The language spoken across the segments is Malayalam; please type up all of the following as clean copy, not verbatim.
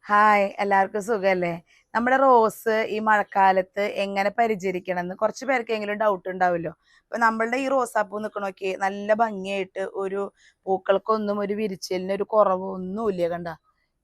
ഹായ്, എല്ലാവർക്കും സുഖല്ലേ? നമ്മുടെ റോസ് ഈ മഴക്കാലത്ത് എങ്ങനെ പരിചരിക്കണമെന്ന് കുറച്ച് പേർക്കെങ്കിലും ഡൗട്ട് ഉണ്ടാവുമല്ലോ. അപ്പൊ നമ്മളുടെ ഈ റോസാപ്പൂ നിൽക്കണോക്കെ നല്ല ഭംഗിയായിട്ട് ഒരു പൂക്കൾക്കൊന്നും ഒരു വിരിച്ചലിന് ഒരു കുറവൊന്നുമില്ല കണ്ട.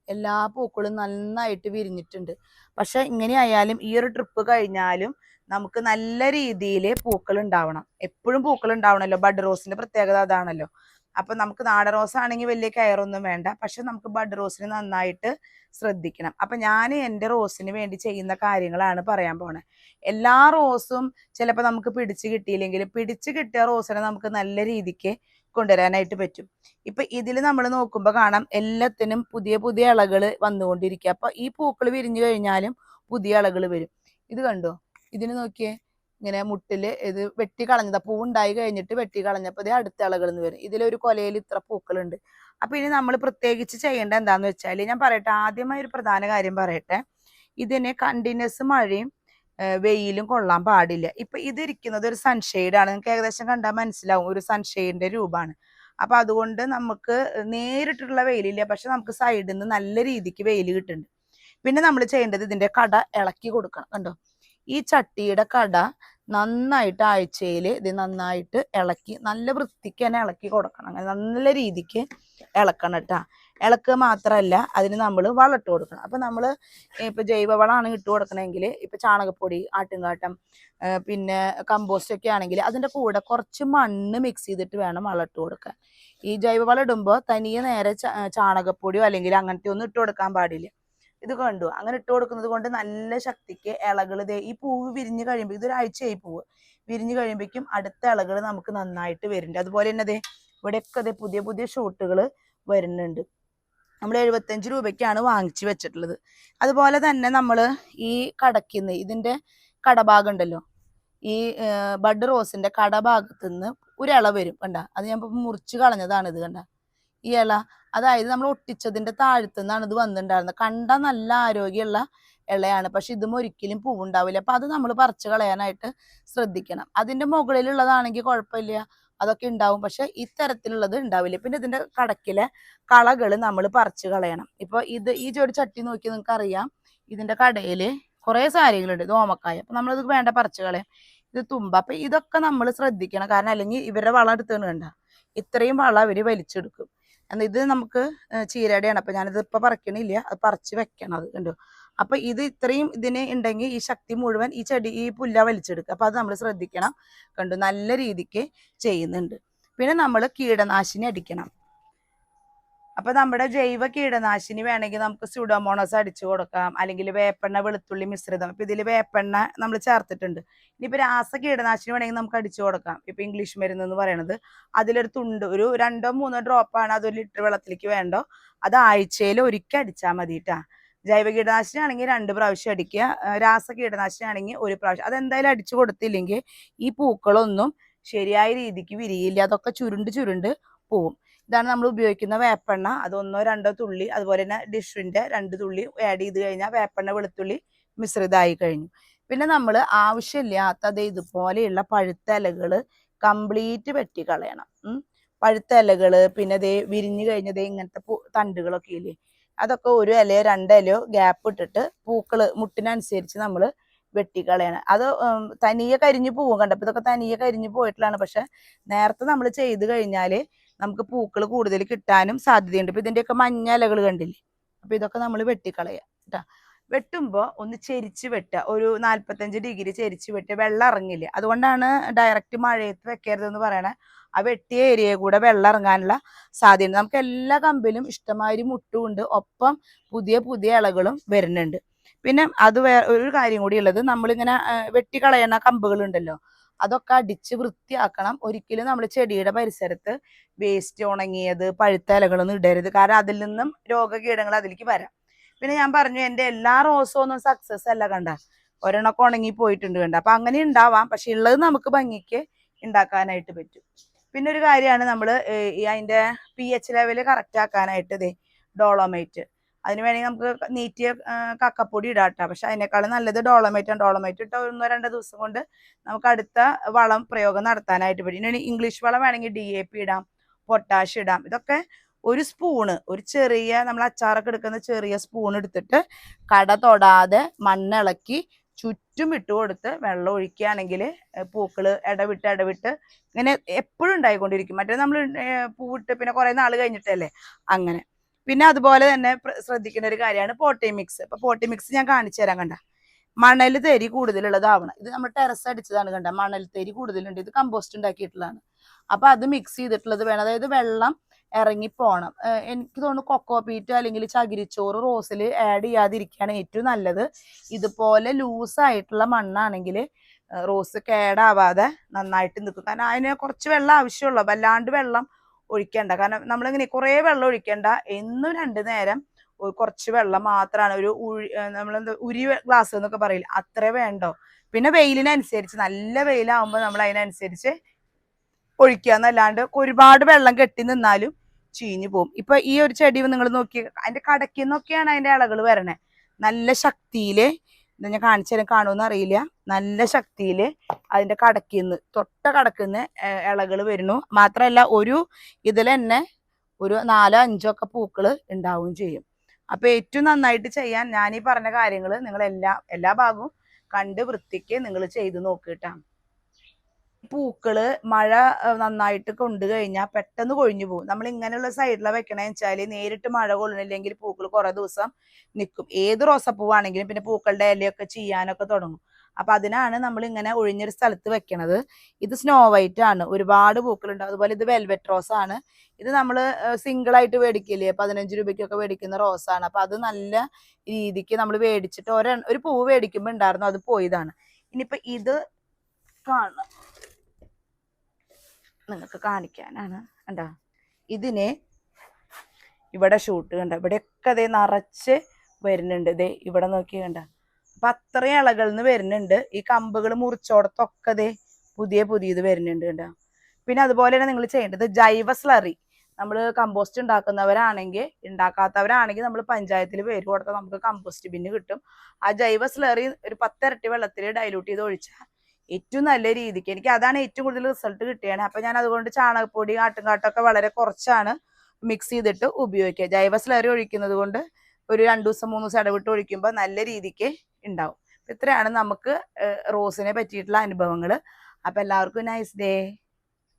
എല്ലാ പൂക്കളും നന്നായിട്ട് വിരിഞ്ഞിട്ടുണ്ട്. പക്ഷെ ഇങ്ങനെയായാലും ഈ ഒരു ട്രിപ്പ് കഴിഞ്ഞാലും നമുക്ക് നല്ല രീതിയിൽ പൂക്കൾ ഉണ്ടാവണം. എപ്പോഴും പൂക്കൾ ഉണ്ടാവണമല്ലോ. ബഡ് റോസിന്റെ പ്രത്യേകത അതാണല്ലോ. അപ്പൊ നമുക്ക് നാടൻ റോസ് ആണെങ്കിൽ വലിയ കെയറൊന്നും വേണ്ട. പക്ഷെ നമുക്ക് ബഡ് റോസിന് നന്നായിട്ട് ശ്രദ്ധിക്കണം. അപ്പൊ ഞാൻ എൻ്റെ റോസിന് വേണ്ടി ചെയ്യുന്ന കാര്യങ്ങളാണ് പറയാൻ പോണേ. എല്ലാ റോസും ചിലപ്പോൾ നമുക്ക് പിടിച്ച് കിട്ടിയില്ലെങ്കിലും പിടിച്ച് കിട്ടിയ റോസിനെ നമുക്ക് നല്ല രീതിക്ക് കൊണ്ടുവരാനായിട്ട് പറ്റും. ഇപ്പൊ ഇതിൽ നമ്മൾ നോക്കുമ്പോൾ കാണാം എല്ലാത്തിനും പുതിയ പുതിയ ഇലകൾ വന്നുകൊണ്ടിരിക്കുക. അപ്പൊ ഈ പൂക്കൾ വിരിഞ്ഞു കഴിഞ്ഞാലും പുതിയ ഇലകൾ വരും. ഇത് കണ്ടോ? ഇതിന് നോക്കിയേ, ഇങ്ങനെ മുട്ടില് ഇത് വെട്ടി കളഞ്ഞതാ. പൂവുണ്ടായി കഴിഞ്ഞിട്ട് വെട്ടി കളഞ്ഞപ്പോൾ ഇത് അടുത്ത ഇലകൾ എന്ന് വരും. ഇതിലൊരു കൊലയിൽ ഇത്ര പൂക്കളുണ്ട്. അപ്പൊ ഇനി നമ്മൾ പ്രത്യേകിച്ച് ചെയ്യേണ്ട എന്താന്ന് വെച്ചാൽ, ഞാൻ പറയട്ടെ, ആദ്യമായി ഒരു പ്രധാന കാര്യം പറയട്ടെ. ഇതിന് കണ്ടിന്യൂസ് മഴയും വെയിലും കൊള്ളാൻ പാടില്ല. ഇപ്പൊ ഇതിരിക്കുന്നത് ഒരു സൺഷെയ്ഡ് ആണ്. നിങ്ങൾക്ക് ഏകദേശം കണ്ടാൽ മനസ്സിലാവും, ഒരു സൺഷെയ്ഡിന്റെ രൂപമാണ്. അപ്പൊ അതുകൊണ്ട് നമുക്ക് നേരിട്ടുള്ള വെയിലില്ല, പക്ഷെ നമുക്ക് സൈഡിൽ നിന്ന് നല്ല രീതിക്ക് വെയിൽ കിട്ടുന്നുണ്ട്. പിന്നെ നമ്മൾ ചെയ്യേണ്ടത് ഇതിന്റെ കട ഇളക്കി കൊടുക്കണം. കണ്ടോ? ഈ ചട്ടിയുടെ കട നന്നായിട്ട് ആഴ്ചയിൽ ഇത് നന്നായിട്ട് ഇളക്കി നല്ല വൃത്തിക്ക് തന്നെ ഇളക്കി കൊടുക്കണം. അങ്ങനെ നല്ല രീതിക്ക് ഇളക്കണം കേട്ടാ. ഇളക്കുക മാത്രമല്ല, അതിന് നമ്മൾ വളം ഇട്ട് കൊടുക്കണം. അപ്പൊ നമ്മൾ ഇപ്പൊ ജൈവവളമാണ് ഇട്ട് കൊടുക്കണമെങ്കിൽ ഇപ്പൊ ചാണകപ്പൊടി, ആട്ടുംകാട്ടം, പിന്നെ കമ്പോസ്റ്റ് ഒക്കെ ആണെങ്കിൽ അതിന്റെ കൂടെ കുറച്ച് മണ്ണ് മിക്സ് ചെയ്തിട്ട് വേണം വളം ഇട്ട് കൊടുക്കാൻ. ഈ ജൈവവളം ഇടുമ്പോൾ തനിയെ നേരെ ചാണകപ്പൊടിയോ അല്ലെങ്കിൽ അങ്ങനത്തെ ഒന്നും ഇട്ട് കൊടുക്കാൻ പാടില്ല. ഇത് കണ്ടു? അങ്ങനെ ഇട്ട് കൊടുക്കുന്നത് കൊണ്ട് നല്ല ശക്തിക്ക് ഇലകൾ ഈ പൂവ് വിരിഞ്ഞ് കഴിയുമ്പോൾ, ഇതൊരാഴ്ചയായി പൂവ് വിരിഞ്ഞ് കഴിയുമ്പോഴേക്കും അടുത്ത ഇലകൾ നമുക്ക് നന്നായിട്ട് വരുന്നുണ്ട്. അതുപോലെ തന്നെ ഇവിടെയൊക്കെ പുതിയ പുതിയ ഷൂട്ടുകൾ വരുന്നുണ്ട്. നമ്മൾ 75 രൂപയ്ക്കാണ് വാങ്ങിച്ചു വെച്ചിട്ടുള്ളത്. അതുപോലെ തന്നെ നമ്മൾ ഈ കടക്കിന്ന് ഇതിന്റെ കടഭാഗം ഉണ്ടല്ലോ, ഈ ബഡ് റോസിന്റെ കടഭാഗത്ത് നിന്ന് ഒരു ഇല വരും കണ്ട. അത് ഞാൻ മുറിച്ച് കളഞ്ഞതാണ്. ഇത് കണ്ട ഈ ഇല, അതായത് നമ്മൾ ഒട്ടിച്ചതിന്റെ താഴത്തുനിന്നാണ് ഇത് വന്നിട്ടുണ്ടായിരുന്നത്. കണ്ട നല്ല ആരോഗ്യമുള്ള ഇലയാണ്, പക്ഷെ ഇതും ഒരിക്കലും പൂവുണ്ടാവില്ല. അപ്പൊ അത് നമ്മൾ പറിച്ചു കളയാനായിട്ട് ശ്രദ്ധിക്കണം. അതിന്റെ മുകളിലുള്ളതാണെങ്കിൽ കുഴപ്പമില്ല, അതൊക്കെ ഉണ്ടാവും. പക്ഷെ ഇത്തരത്തിലുള്ളത് ഉണ്ടാവില്ല. പിന്നെ ഇതിന്റെ കടക്കിലെ കളകൾ നമ്മൾ പറിച്ചു കളയണം. ഇപ്പൊ ഈ ഒരു ചട്ടി നോക്കി നിങ്ങൾക്ക് അറിയാം, ഇതിന്റെ കടയില് കുറെ സാരികളുണ്ട്. ഇത് ഓമക്കായ. അപ്പൊ നമ്മളിത് വേണ്ട പറിച്ചു കളയാം. ഇത് തുമ്പ. അപ്പൊ ഇതൊക്കെ നമ്മൾ ശ്രദ്ധിക്കണം. കാരണം അല്ലെങ്കിൽ ഇവരുടെ വളം എടുത്തുകൊണ്ട് കണ്ട ഇത്രയും വളം അവര് വലിച്ചെടുക്കും. ഇത് നമുക്ക് ചീരയുടെയാണ്. അപ്പൊ ഞാനിത് ഇപ്പൊ പറിക്കണില്ല, അത് പറിച്ച് വെക്കണം. അത് കണ്ടു? അപ്പൊ ഇത് ഇത്രയും ഇതിന് ഉണ്ടെങ്കിൽ ഈ ശക്തി മുഴുവൻ ഈ പുല്ല വലിച്ചെടുക്കുക. അപ്പൊ അത് നമ്മൾ ശ്രദ്ധിക്കണം. കണ്ടു? നല്ല രീതിക്ക് ചെയ്യുന്നുണ്ട്. പിന്നെ നമ്മൾ കീടനാശിനി അടിക്കണം. അപ്പൊ നമ്മുടെ ജൈവ കീടനാശിനി വേണമെങ്കിൽ നമുക്ക് സ്യൂഡോമോണസ് അടിച്ചു കൊടുക്കാം, അല്ലെങ്കിൽ വേപ്പെണ്ണ വെളുത്തുള്ളി മിശ്രിതം. ഇപ്പൊ ഇതിൽ വേപ്പെണ്ണ നമ്മൾ ചേർത്തിട്ടുണ്ട്. ഇനിയിപ്പോ രാസ കീടനാശിനി വേണമെങ്കിൽ നമുക്ക് അടിച്ചു കൊടുക്കാം. ഇപ്പൊ ഇംഗ്ലീഷ് മരുന്ന് എന്ന് പറയുന്നത് അതിലൊരു തുണ്ട്, ഒരു 2-3 ഡ്രോപ്പാണ് അത് 1 ലിറ്റർ വെള്ളത്തിലേക്ക് വേണ്ടോ. അത് ആഴ്ചയിൽ ഒരിക്കൽ അടിച്ചാൽ മതി കേട്ടാ. ജൈവ കീടനാശിനി ആണെങ്കിൽ 2 പ്രാവശ്യം അടിക്കുക, രാസ കീടനാശിനി ആണെങ്കിൽ 1 പ്രാവശ്യം. അതെന്തായാലും അടിച്ചു കൊടുത്തില്ലെങ്കിൽ ഈ പൂക്കളൊന്നും ശരിയായ രീതിക്ക് വിരിയില്ല, അതൊക്കെ ചുരുണ്ട് ചുരുണ്ട് പോവും. ഇതാണ് നമ്മൾ ഉപയോഗിക്കുന്ന വേപ്പെണ്ണ. അത് 1-2 തുള്ളി, അതുപോലെ തന്നെ ഡിഷിന്റെ 2 തുള്ളി ആഡ് ചെയ്ത് കഴിഞ്ഞാൽ വേപ്പെണ്ണ വെളുത്തുള്ളി മിശ്രിതമായി കഴിഞ്ഞു. പിന്നെ നമ്മൾ ആവശ്യമില്ലാത്ത ഇതുപോലെയുള്ള പഴുത്ത ഇലകൾ കംപ്ലീറ്റ് വെട്ടിക്കളയണം. പഴുത്ത ഇലകൾ, പിന്നെ വിരിഞ്ഞു കഴിഞ്ഞത് ഇങ്ങനത്തെ തണ്ടുകളൊക്കെ ഇല്ലേ, അതൊക്കെ 1 ഇലയോ 2 ഇലയോ ഗ്യാപ്പ് ഇട്ടിട്ട് പൂക്കള് മുട്ടിനനുസരിച്ച് നമ്മൾ വെട്ടിക്കളയണം. അത് തനിയെ കരിഞ്ഞു പോവും. കണ്ടപ്പോൾ ഇതൊക്കെ തനിയെ കരിഞ്ഞു പോയിട്ടുള്ളതാണ്. പക്ഷെ നേരത്തെ നമ്മൾ ചെയ്ത് കഴിഞ്ഞാൽ നമുക്ക് പൂക്കൾ കൂടുതൽ കിട്ടാനും സാധ്യതയുണ്ട്. ഇപ്പൊ ഇതിന്റെയൊക്കെ മഞ്ഞ ഇലകൾ കണ്ടില്ലേ? അപ്പൊ ഇതൊക്കെ നമ്മൾ വെട്ടിക്കളയാം കേട്ടാ. വെട്ടുമ്പോൾ ഒന്ന് ചെരിച്ച് വെട്ടുക, ഒരു 45 ഡിഗ്രി ചെരിച്ച് വെട്ടുക. വെള്ളം ഇറങ്ങില്ല, അതുകൊണ്ടാണ് ഡയറക്റ്റ് മഴയത്ത് വെക്കരുതെന്ന് പറയണേ. ആ വെട്ടിയ ഏരിയ കൂടെ വെള്ളം ഇറങ്ങാനുള്ള സാധ്യത. നമുക്ക് എല്ലാ കമ്പിലും ഇഷ്ടമാതിരി മുട്ടുമുണ്ട്, ഒപ്പം പുതിയ പുതിയ ഇലകളും വരുന്നുണ്ട്. പിന്നെ അത് ഒരു കാര്യം കൂടി ഉള്ളത്, നമ്മളിങ്ങനെ വെട്ടിക്കളയണ കമ്പുകളുണ്ടല്ലോ, അതൊക്കെ അടിച്ച് വൃത്തിയാക്കണം. ഒരിക്കലും നമ്മൾ ചെടിയുടെ പരിസരത്ത് വേസ്റ്റ്, ഉണങ്ങിയത്, പഴുത്ത ഇലകളൊന്നും ഇടരുത്. കാരണം അതിൽ നിന്നും രോഗകീടങ്ങൾ അതിലേക്ക് വരാം. പിന്നെ ഞാൻ പറഞ്ഞു, എൻ്റെ എല്ലാ റോസും ഒന്നും സക്സസ് അല്ല കണ്ട. ഒരെണ്ണൊക്കെ ഉണങ്ങി പോയിട്ടുണ്ട് കണ്ട. അപ്പൊ അങ്ങനെ ഉണ്ടാവാം, പക്ഷെ ഉള്ളത് നമുക്ക് ഭംഗിക്ക് ഉണ്ടാക്കാനായിട്ട് പറ്റും. പിന്നെ ഒരു കാര്യമാണ്, നമ്മൾ അതിന്റെ pH ലെവല് കറക്റ്റ് ആക്കാനായിട്ട് ഡോളോമൈറ്റ്. അതിന് വേണമെങ്കിൽ നമുക്ക് നീറ്റിയ കക്കപ്പൊടി ഇടാട്ടോ. പക്ഷെ അതിനേക്കാളും നല്ലത് ഡോളോമൈറ്റ് ആണ്. ഡോളോമൈറ്റ് ഇട്ട 1-2 ദിവസം കൊണ്ട് നമുക്ക് അടുത്ത വളം പ്രയോഗം നടത്താനായിട്ട് പറ്റും. ഇനി ഇംഗ്ലീഷ് വളം വേണമെങ്കിൽ DAP ഇടാം, പൊട്ടാഷ് ഇടാം. ഇതൊക്കെ ഒരു സ്പൂണ്, ഒരു ചെറിയ നമ്മൾ അച്ചാറൊക്കെ എടുക്കുന്ന ചെറിയ സ്പൂൺ എടുത്തിട്ട് കട തൊടാതെ മണ്ണിളക്കി ചുറ്റും ഇട്ട് കൊടുത്ത് വെള്ളം ഒഴിക്കുകയാണെങ്കിൽ പൂക്കള് ഇടവിട്ട് ഇങ്ങനെ എപ്പോഴും ഉണ്ടായിക്കൊണ്ടിരിക്കും. മറ്റേ നമ്മൾ പൂവിട്ട് പിന്നെ കുറെ നാൾ കഴിഞ്ഞിട്ടല്ലേ അങ്ങനെ. പിന്നെ അതുപോലെ തന്നെ ശ്രദ്ധിക്കേണ്ട ഒരു കാര്യമാണ് പോട്ടി മിക്സ്. ഇപ്പൊ പോട്ടി മിക്സ് ഞാൻ കാണിച്ചു തരാൻ. കണ്ട മണൽ തരി കൂടുതലുള്ളതാവണം. ഇത് നമ്മൾ ടെറസ് അടിച്ചതാണ്. കണ്ട മണൽ തരി കൂടുതലുണ്ട്. ഇത് കമ്പോസ്റ്റ് ഉണ്ടാക്കിയിട്ടുള്ളതാണ്. അപ്പൊ അത് മിക്സ് ചെയ്തിട്ടുള്ളത് വേണം. അതായത് വെള്ളം ഇറങ്ങിപ്പോണം. എനിക്ക് തോന്നുന്നു കൊക്കോ പീറ്റ് അല്ലെങ്കിൽ ചകിരിച്ചോറ് റോസിൽ ആഡ് ചെയ്യാതിരിക്കുകയാണ് ഏറ്റവും നല്ലത്. ഇതുപോലെ ലൂസായിട്ടുള്ള മണ്ണാണെങ്കിൽ റോസ് കേടാവാതെ നന്നായിട്ട് നിൽക്കും. കാരണം അതിന് കുറച്ച് വെള്ളം ആവശ്യമുള്ളൂ, വല്ലാണ്ട് വെള്ളം ഒഴിക്കണ്ട. കാരണം നമ്മളിങ്ങനെ കുറേ വെള്ളം ഒഴിക്കണ്ട. എന്നും 2 നേരം കുറച്ച് വെള്ളം മാത്രമാണ്, ഒരു നമ്മളെന്താ ഉരി ഗ്ലാസ് എന്നൊക്കെ പറയില്ല, അത്രേ വേണ്ടോ. പിന്നെ വെയിലിനനുസരിച്ച്, നല്ല വെയിലാവുമ്പോൾ നമ്മൾ അതിനനുസരിച്ച് ഒഴിക്കുക എന്നല്ലാണ്ട് ഒരുപാട് വെള്ളം കെട്ടി നിന്നാലും ചീഞ്ഞു പോകും. ഇപ്പൊ ഈ ഒരു ചെടി നിങ്ങൾ നോക്കി, അതിന്റെ കടക്കിന്നൊക്കെയാണ് അതിന്റെ ഇലകൾ വരണേ. നല്ല ശക്തിയില് ഞാൻ കാണിച്ചു തരാൻ കാണുമെന്ന് അറിയില്ല. നല്ല ശക്തിയില് അതിന്റെ കടക്കിന്ന് കടക്കിന്ന് ഇലകൾ വരുന്നു. മാത്രമല്ല ഒരു ഇതിൽ തന്നെ ഒരു 4-5 ഒക്കെ പൂക്കള് ഉണ്ടാവുകയും ചെയ്യും. അപ്പൊ ഏറ്റവും നന്നായിട്ട് ചെയ്യാൻ ഞാൻ ഈ പറഞ്ഞ കാര്യങ്ങൾ നിങ്ങൾ എല്ലാ ഭാഗവും കണ്ട് വൃത്തിക്ക് നിങ്ങൾ ചെയ്ത് നോക്കിട്ടാ. പൂക്കള് മഴ നന്നായിട്ട് കൊണ്ടു കഴിഞ്ഞാൽ പെട്ടെന്ന് കൊഴിഞ്ഞു പോകും. നമ്മൾ ഇങ്ങനെയുള്ള സൈഡിലാണ് വെക്കണേന്ന് വെച്ചാൽ നേരിട്ട് മഴ കൊള്ളണില്ലെങ്കിൽ പൂക്കൾ കുറെ ദിവസം നിൽക്കും. ഏത് റോസപ്പൂവാണെങ്കിലും പിന്നെ പൂക്കളുടെ ഇലയൊക്കെ ചെയ്യാനൊക്കെ തുടങ്ങും. അപ്പൊ അതിനാണ് നമ്മൾ ഇങ്ങനെ ഒഴിഞ്ഞൊരു സ്ഥലത്ത് വെക്കണത്. ഇത് സ്നോ വൈറ്റ് ആണ്, ഒരുപാട് പൂക്കളുണ്ട്. അതുപോലെ ഇത് വെൽവെറ്റ് റോസ് ആണ്. ഇത് നമ്മൾ സിംഗിൾ ആയിട്ട് മേടിക്കില്ലേ, 15 രൂപയ്ക്കൊക്കെ മേടിക്കുന്ന റോസാണ്. അപ്പൊ അത് നല്ല രീതിക്ക് നമ്മൾ മേടിച്ചിട്ട് ഒരു പൂവ് മേടിക്കുമ്പോൾ ഉണ്ടായിരുന്നു, അത് പോയതാണ്. ഇനിയിപ്പൊ ഇത് കാണണം, നിങ്ങൾക്ക് കാണിക്കാനാണ്. കണ്ടോ ഇതിനെ ഇവിടെ ഷൂട്ട് കണ്ട, ഇവിടെയൊക്കെ അതേ നിറച്ച് വരുന്നുണ്ട്. ഇതേ ഇവിടെ നോക്കി കണ്ട. അപ്പൊ അത്രയും ഇലകളിൽ നിന്ന് വരുന്നുണ്ട്. ഈ കമ്പുകൾ മുറിച്ചോടത്തൊക്കെ അതേ പുതിയത് വരുന്നുണ്ട് കണ്ട. പിന്നെ അതുപോലെ തന്നെ നിങ്ങൾ ചെയ്യേണ്ടത് ജൈവ സ്ലറി. നമ്മൾ കമ്പോസ്റ്റ് ഉണ്ടാക്കാത്തവരാണെങ്കിൽ നമ്മൾ പഞ്ചായത്തിൽ പേര് കൊടുത്താൽ നമുക്ക് കമ്പോസ്റ്റ് ബിന്ന് കിട്ടും. ആ ജൈവ സ്ലറി ഒരു 10 ഇരട്ടി വെള്ളത്തിൽ ഡൈലൂട്ട് ചെയ്ത് ഒഴിച്ചാൽ ഏറ്റവും നല്ല രീതിക്ക്, എനിക്ക് അതാണ് ഏറ്റവും കൂടുതൽ റിസൾട്ട് കിട്ടിയാണ്. അപ്പൊ ഞാൻ അതുകൊണ്ട് ചാണകപ്പൊടി ആട്ടുംകാട്ടൊക്കെ വളരെ കുറച്ചാണ് മിക്സ് ചെയ്തിട്ട് ഉപയോഗിക്കുക. ജൈവ സ്ലറി ഒഴിക്കുന്നത് കൊണ്ട് ഒരു 2 ദിവസം 3 ദിവസം ഇടവിട്ട് ഒഴിക്കുമ്പോൾ നല്ല രീതിക്ക് ഉണ്ടാവും. ഇത്രയാണ് നമുക്ക് റോസിനെ പറ്റിയിട്ടുള്ള അനുഭവങ്ങൾ. അപ്പൊ എല്ലാവർക്കും നൈസ് ഡേ.